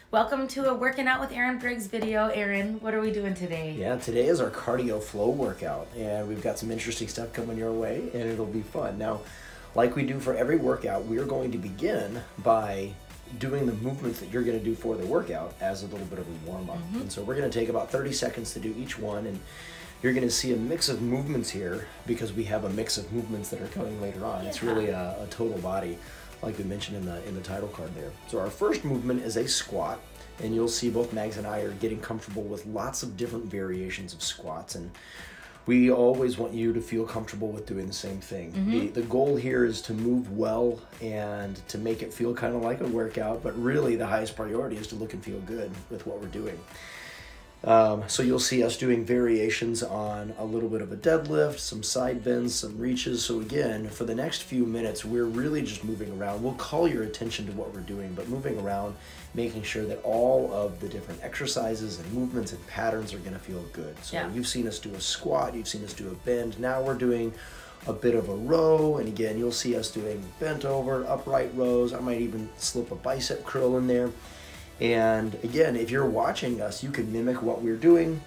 Welcome to a Working Out with Erin Briggs video. Erin, what are we doing today? Yeah, today is our cardio flow workout, and we've got some interesting stuff coming your way, and it'll be fun. Now, like we do for every workout, we're going to begin by doing the movements that you're going to do for the workout as a little bit of a warm-up. And so we're going to take about 30 seconds to do each one, and you're going to see a mix of movements here because we have a mix of movements that are coming later on. It's really a total body, like we mentioned in the title card there. So our first movement is a squat, and you'll see both Mags and I are getting comfortable with lots of different variations of squats, and we always want you to feel comfortable with doing the same thing. The goal here is to move well and to make it feel kind of like a workout, but really the highest priority is to look and feel good with what we're doing. So you'll see us doing variations on a little bit of a deadlift, some side bends, some reaches. So again, for the next few minutes, we're really just moving around. We'll call your attention to what we're doing, but moving around, making sure that all of the different exercises and movements and patterns are gonna feel good. So you've seen us do a squat, you've seen us do a bend. Now we're doing a bit of a row, and again, you'll see us doing bent over, upright rows. I might even slip a bicep curl in there. And again, if you're watching us, you can mimic what we're doing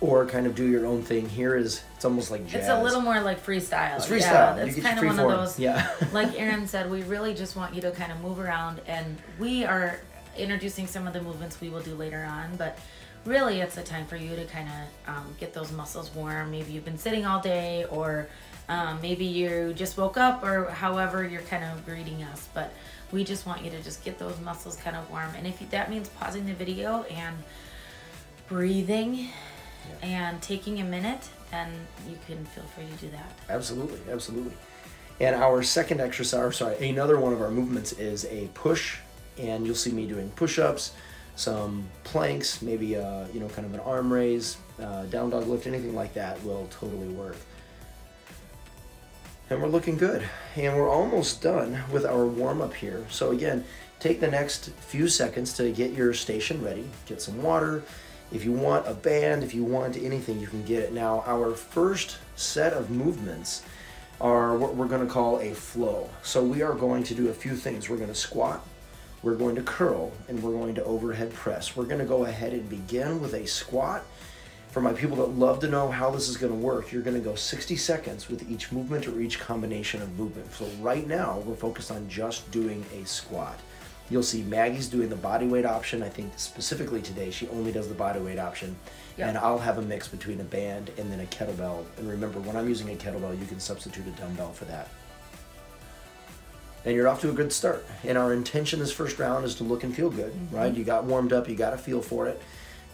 or kind of do your own thing. Here is, it's almost like jazz. It's a little more like freestyle. It's freestyle. Yeah, that's kind of one of those, yeah. like Erin said, we really just want you to kind of move around, and we are introducing some of the movements we will do later on, but really it's a time for you to kind of get those muscles warm. Maybe you've been sitting all day, or maybe you just woke up, or however you're kind of greeting us, but we just want you to just get those muscles kind of warm. And if that means pausing the video and breathing and taking a minute, then you can feel free to do that. Absolutely, absolutely. And our second exercise, another one of our movements is a push, and you'll see me doing push-ups, some planks, maybe kind of an arm raise, down dog lift, anything like that will totally work. And we're looking good, and we're almost done with our warm-up here. So again, take the next few seconds to get your station ready, get some water. If you want a band, if you want anything, you can get it. Now, our first set of movements are what we're going to call a flow. So we are going to do a few things. We're going to squat, we're going to curl, and we're going to overhead press. We're going to go ahead and begin with a squat. For my people that love to know how this is going to work, you're going to go 60 seconds with each movement or each combination of movement. So right now, we're focused on just doing a squat. You'll see Maggie's doing the body weight option. I think specifically today, she only does the body weight option. And I'll have a mix between a band and then a kettlebell. And remember, when I'm using a kettlebell, you can substitute a dumbbell for that. And you're off to a good start. And our intention this first round is to look and feel good, right? You got warmed up, you got a feel for it.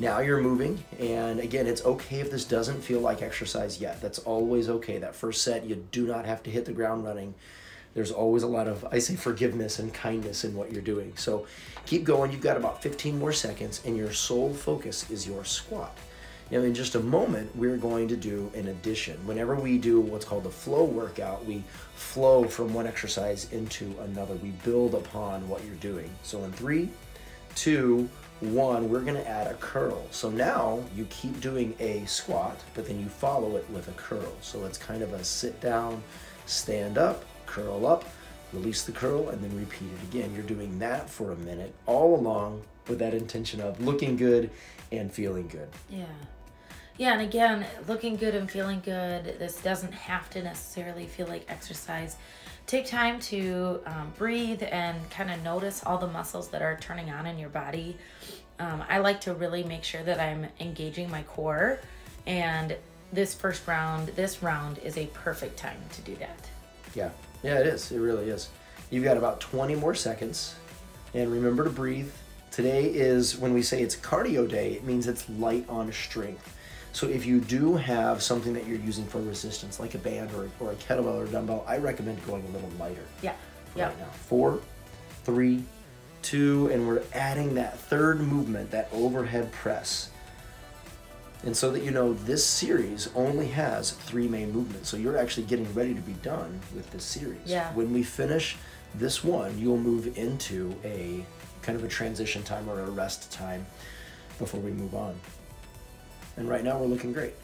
Now you're moving, and again, it's okay if this doesn't feel like exercise yet. That's always okay. That first set, you do not have to hit the ground running. There's always a lot of, I say, forgiveness and kindness in what you're doing. So keep going. You've got about 15 more seconds, and your sole focus is your squat. Now, in just a moment, we're going to do an addition. Whenever we do what's called the flow workout, we flow from one exercise into another. We build upon what you're doing. So in 3, 2, 1, we're going to add a curl. So now you keep doing a squat, but then you follow it with a curl. So it's kind of a sit down, stand up, curl up, release the curl, and then repeat it again. You're doing that for a minute, all along with that intention of looking good and feeling good. Yeah, and again, looking good and feeling good, this doesn't have to necessarily feel like exercise. Take time to breathe and kind of notice all the muscles that are turning on in your body. I like to really make sure that I'm engaging my core, and this round is a perfect time to do that. Yeah, it is. It really is. You've got about 20 more seconds, and remember to breathe. Today is, when we say it's cardio day, it means it's light on strength. So if you do have something that you're using for resistance, like a band or a kettlebell or a dumbbell, I recommend going a little lighter. Right now. 4, 3, 2, and we're adding that third movement, that overhead press. And so that you know, this series only has 3 main movements. So you're actually getting ready to be done with this series. When we finish this one, you'll move into a kind of a transition time or a rest time before we move on. And right now we're looking great.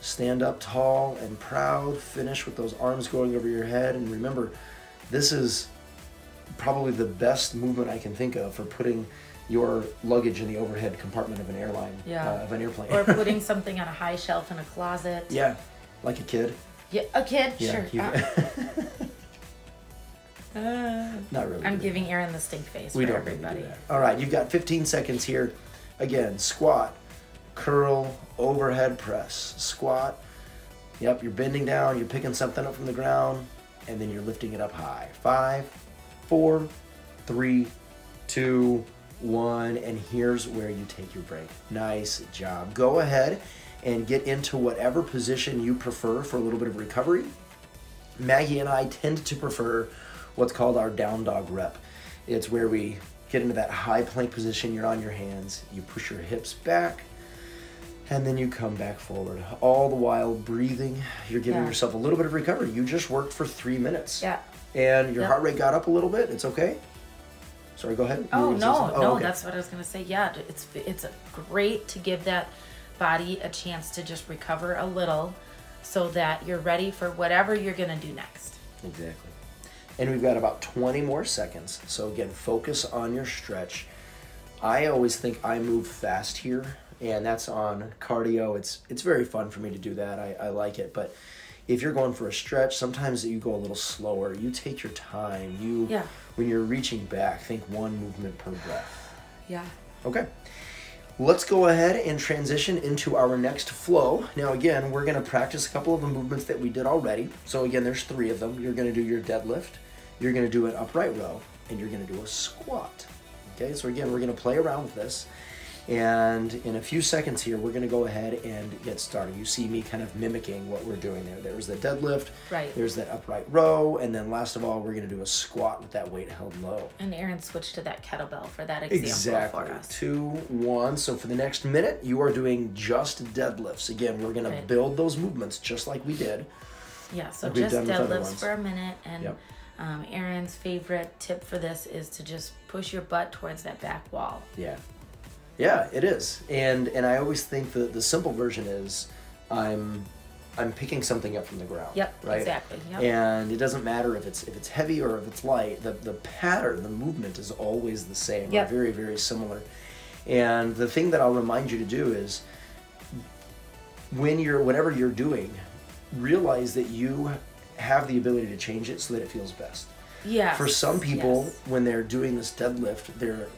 Stand up tall and proud, finish with those arms going over your head. And remember, this is probably the best movement I can think of for putting your luggage in the overhead compartment of an airline, of an airplane. Or putting something on a high shelf in a closet. Yeah, like a kid. Yeah, a kid, Yeah, sure. Not really. I'm giving Aaron the stink face for everybody. Do that. All right, you've got 15 seconds here. Again, squat, curl, overhead press, squat. Yep, you're bending down, you're picking something up from the ground, and then you're lifting it up high. 5, 4, 3, 2, 1, and here's where you take your break. Nice job. Go ahead and get into whatever position you prefer for a little bit of recovery. Maggie and I tend to prefer what's called our down dog rep. It's where we get into that high plank position. You're on your hands, you push your hips back, and then you come back forward. All the while breathing, you're giving yourself a little bit of recovery. You just worked for 3 minutes. Yeah. And your heart rate got up a little bit. It's okay? Sorry, go ahead. Oh, no, okay. That's what I was going to say. Yeah, it's great to give that body a chance to just recover a little so that you're ready for whatever you're going to do next. Exactly. And we've got about 20 more seconds. So again, focus on your stretch. I always think I move fast here, and that's on cardio. It's very fun for me to do that. I like it. But if you're going for a stretch, sometimes you go a little slower. You take your time. When you're reaching back, think one movement per breath. Yeah. Okay. Let's go ahead and transition into our next flow. Now again, we're going to practice a couple of the movements that we did already. So again, there's 3 of them. You're going to do your deadlift, you're going to do an upright row, and you're going to do a squat. Okay, so again, we're going to play around with this. And in a few seconds here, we're going to go ahead and get started. You see me kind of mimicking what we're doing there. There's the deadlift, there's that upright row, and then last of all, we're going to do a squat with that weight held low. And Aaron switched to that kettlebell for that example for us. 2, 1. So for the next minute, you are doing just deadlifts. Again, we're going to build those movements just like we did. Yeah, so just deadlifts for a minute. And Aaron's favorite tip for this is to just push your butt towards that back wall. Yeah, it is. And I always think that the simple version is I'm picking something up from the ground. Yep, right? exactly. Yep. And it doesn't matter if it's heavy or if it's light. The pattern, the movement is always the same. Or very, very similar. And the thing that I'll remind you to do is whatever you're doing, realize that you have the ability to change it so that it feels best. Yes. For some people, when they're doing this deadlift,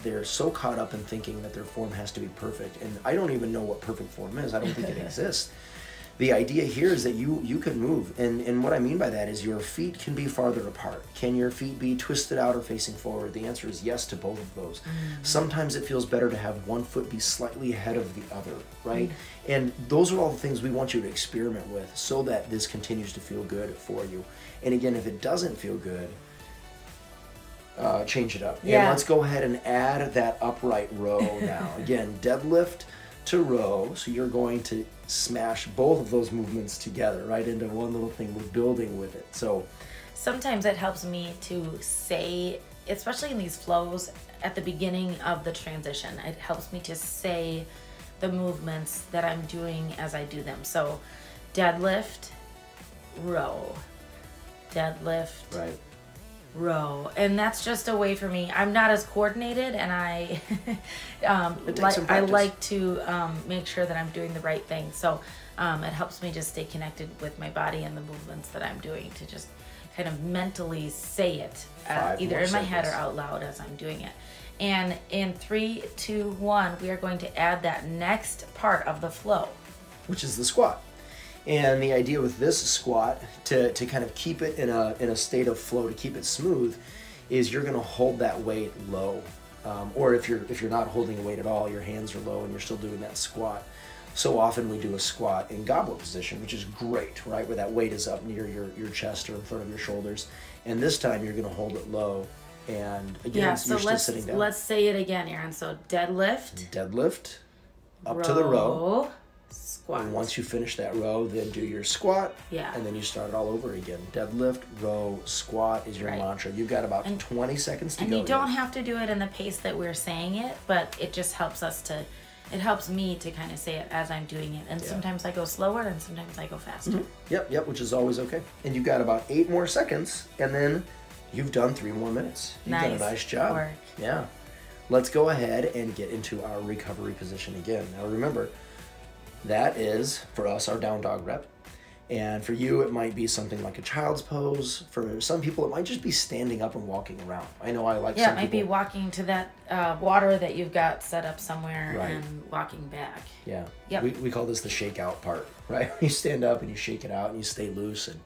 they're so caught up in thinking that their form has to be perfect. And I don't even know what perfect form is. I don't think it exists. The idea here is that you can move. And what I mean by that is your feet can be farther apart. Can your feet be twisted out or facing forward? The answer is yes to both of those. Mm-hmm. Sometimes it feels better to have one foot be slightly ahead of the other, right? Mm-hmm. And those are all the things we want you to experiment with so that this continues to feel good for you. And again, if it doesn't feel good, change it up. And let's go ahead and add that upright row now. Again, deadlift to row. So you're going to smash both of those movements together right into one little thing. We're building with it. So sometimes it helps me to say, especially in these flows at the beginning of the transition, it helps me to say the movements that I'm doing as I do them. So deadlift, row, deadlift, row, and that's just a way for me. I'm not as coordinated, and I like to make sure that I'm doing the right thing. So it helps me just stay connected with my body and the movements that I'm doing to just kind of mentally say it either in my head or out loud as I'm doing it. And in 3, 2, 1, we are going to add that next part of the flow, which is the squat. And the idea with this squat, to kind of keep it in a state of flow, to keep it smooth, is you're going to hold that weight low. Or if you're not holding a weight at all, your hands are low and you're still doing that squat. So often we do a squat in goblet position, which is great, right? Where that weight is up near your chest or in front of your shoulders. And this time you're going to hold it low. And again, so you're still sitting down. Let's say it again, Aaron. So deadlift, up to the row. Squat. And once you finish that row, then do your squat. Yeah. And then you start it all over again. Deadlift, row, squat is your mantra. You've got about 20 seconds to go. And you don't have to do it in the pace that we're saying it, but it just helps it helps me to kind of say it as I'm doing it. And sometimes I go slower and sometimes I go faster. Mm-hmm. Yep, which is always okay. And you've got about 8 more seconds, and then you've done 3 more minutes. You've done a nice job. Work. Yeah. let's go ahead and get into our recovery position again. Now remember, that is, for us, our down dog rep. And for you, it might be something like a child's pose. For some people, it might just be standing up and walking around. I know I like some it might be walking to that water that you've got set up somewhere Right. and walking back. Yeah. Yep. We call this the shake out part, right? You stand up and you shake it out and you stay loose and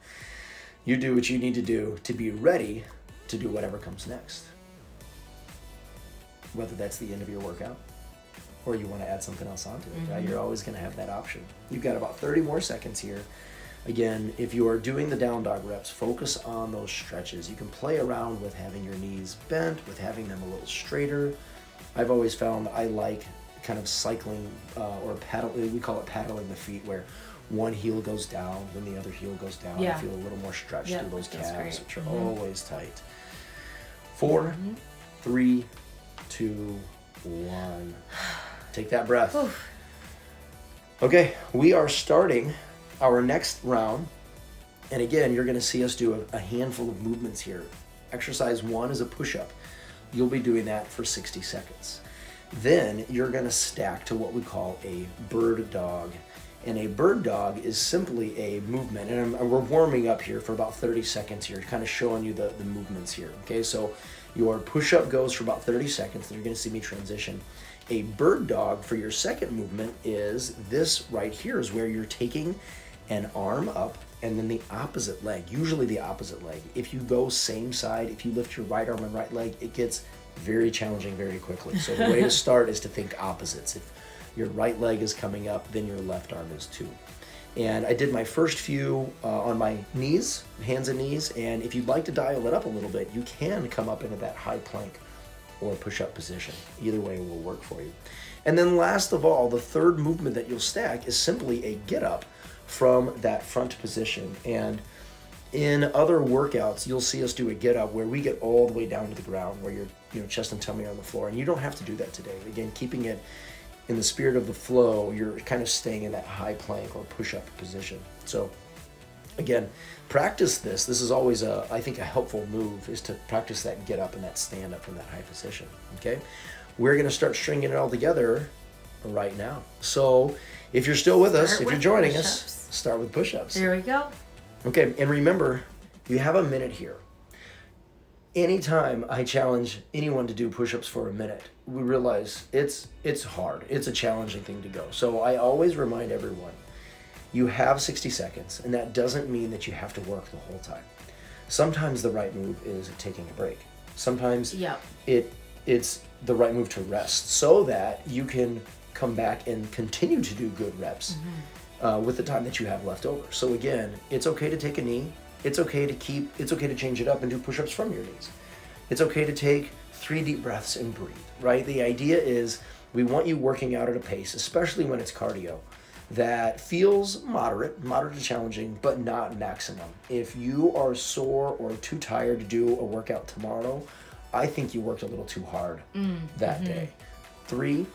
you do what you need to do to be ready to do whatever comes next. Whether that's the end of your workout or you want to add something else onto it, right? You're always going to have that option. You've got about 30 more seconds here. Again, if you are doing the down dog reps, focus on those stretches. You can play around with having your knees bent, with having them a little straighter. I've always found I like kind of cycling or paddling. We call it paddling the feet, where one heel goes down, then the other heel goes down. Yeah. I feel a little more stretched through those that's calves, great. which are always tight. 4, 3, 2, 1. Take that breath. Oof. Okay, we are starting our next round. And again, you're going to see us do a handful of movements here. Exercise 1 is a push-up. You'll be doing that for 60 seconds. Then you're going to stack to what we call a bird dog. And a bird dog is simply a movement. And we're warming up here for about 30 seconds here, kind of showing you the movements here. Okay, so your push-up goes for about 30 seconds, and you're going to see me transition. A bird dog for your second movement is this right here, is where you're taking an arm up and then the opposite leg, usually the opposite leg. If you go same side, if you lift your right arm and right leg, it gets very challenging very quickly. So the way to start is to think opposites. If your right leg is coming up, then your left arm is too. And I did my first few on my knees, hands and knees, and if you'd like to dial it up a little bit, you can come up into that high plank or push-up position. Either way will work for you. And then last of all, the third movement that you'll stack is simply a get-up from that front position. And in other workouts, you'll see us do a get-up where we get all the way down to the ground, where your chest and tummy are on the floor, and you don't have to do that today. Again, keeping it in the spirit of the flow, you're kind of staying in that high plank or push-up position. So again, practice this. This is always, I think, a helpful move, is to practice that get up and that stand up from that high position, okay? We're gonna start stringing it all together right now. So if you're still with us, if you're joining us, start with push-ups. There we go. Okay, and remember, you have a minute here. Anytime I challenge anyone to do push-ups for a minute, we realize it's hard. It's a challenging thing to go. So I always remind everyone, you have 60 seconds, and that doesn't mean that you have to work the whole time. Sometimes the right move is taking a break. Sometimes it's the right move to rest so that you can come back and continue to do good reps with the time that you have left over. So again, it's okay to take a knee. It's okay to change it up and do push-ups from your knees. It's okay to take 3 deep breaths and breathe, right? The idea is we want you working out at a pace, especially when it's cardio, that feels moderate to challenging, but not maximum. If you are sore or too tired to do a workout tomorrow, I think you worked a little too hard that day. 3,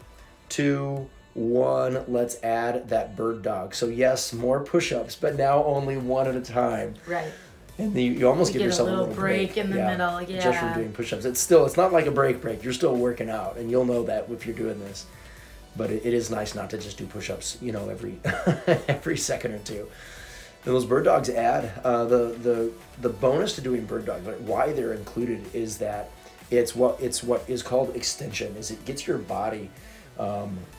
2, 1, let's add that bird dog. So yes, more push-ups, but now only one at a time. Right. And you almost give yourself a little break in the middle, just from doing push-ups. It's not like a break. You're still working out, and you'll know that if you're doing this. But it is nice not to just do push-ups, every every second or two. And those bird dogs add the bonus to doing bird dogs. Why they're included is that it's what is called extension. Is it gets your body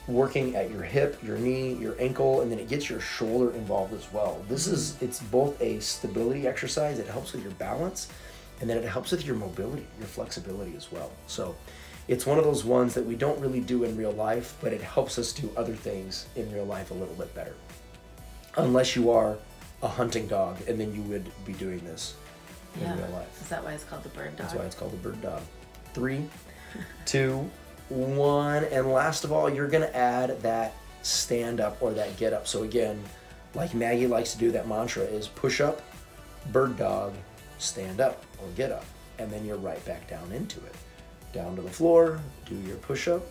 working at your hip, your knee, your ankle, and then it gets your shoulder involved as well. It's both a stability exercise. It helps with your balance, and then it helps with your mobility, your flexibility as well. So it's one of those ones that we don't really do in real life, but it helps us do other things in real life a little bit better. Unless you are a hunting dog, and then you would be doing this in real life. Is that why it's called the bird dog? That's why it's called the bird dog. 3, 2, 1, and last of all, you're gonna add that stand up or that get up. So again, like Maggie likes to do, that mantra is push up, bird dog, stand up or get up, and then you're right back down into it. Down to the floor, do your push-up,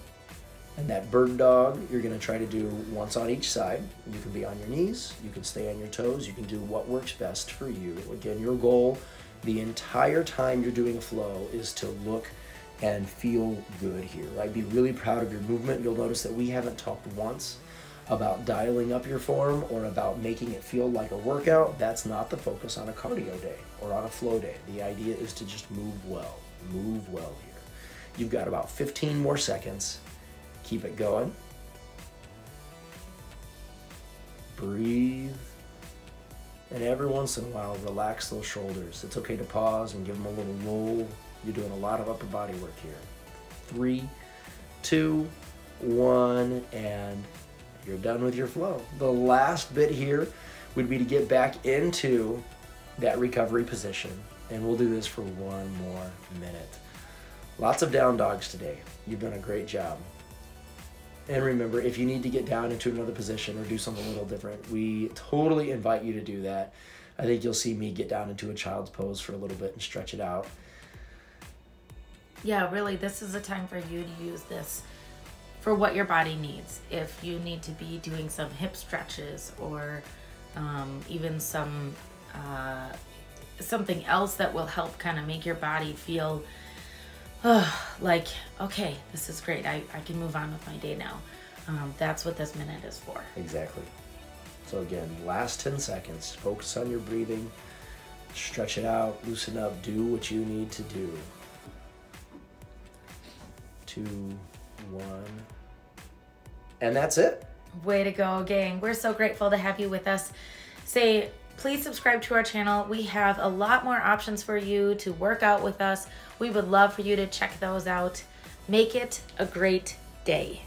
and that bird dog you're going to try to do once on each side. You can be on your knees, you can stay on your toes, you can do what works best for you. Again, your goal the entire time you're doing a flow is to look and feel good here, right? Be really proud of your movement. You'll notice that we haven't talked once about dialing up your form or about making it feel like a workout. That's not the focus on a cardio day or on a flow day. The idea is to just move well here. You've got about 15 more seconds. Keep it going. Breathe. And every once in a while, relax those shoulders. It's okay to pause and give them a little roll. You're doing a lot of upper body work here. 3, 2, 1, and you're done with your flow. The last bit here would be to get back into that recovery position. And we'll do this for 1 more minute. Lots of down dogs today. You've done a great job. And remember, if you need to get down into another position or do something a little different, we totally invite you to do that. I think you'll see me get down into a child's pose for a little bit and stretch it out. Yeah, really, this is a time for you to use this for what your body needs. If you need to be doing some hip stretches or even some something else that will help kind of make your body feel like, okay, this is great. I can move on with my day now. That's what this minute is for. Exactly. So again, last 10 seconds. Focus on your breathing. Stretch it out. Loosen up. Do what you need to do. 2, 1. And that's it. Way to go, gang. We're so grateful to have you with us. Please subscribe to our channel. We have a lot more options for you to work out with us. We would love for you to check those out. Make it a great day.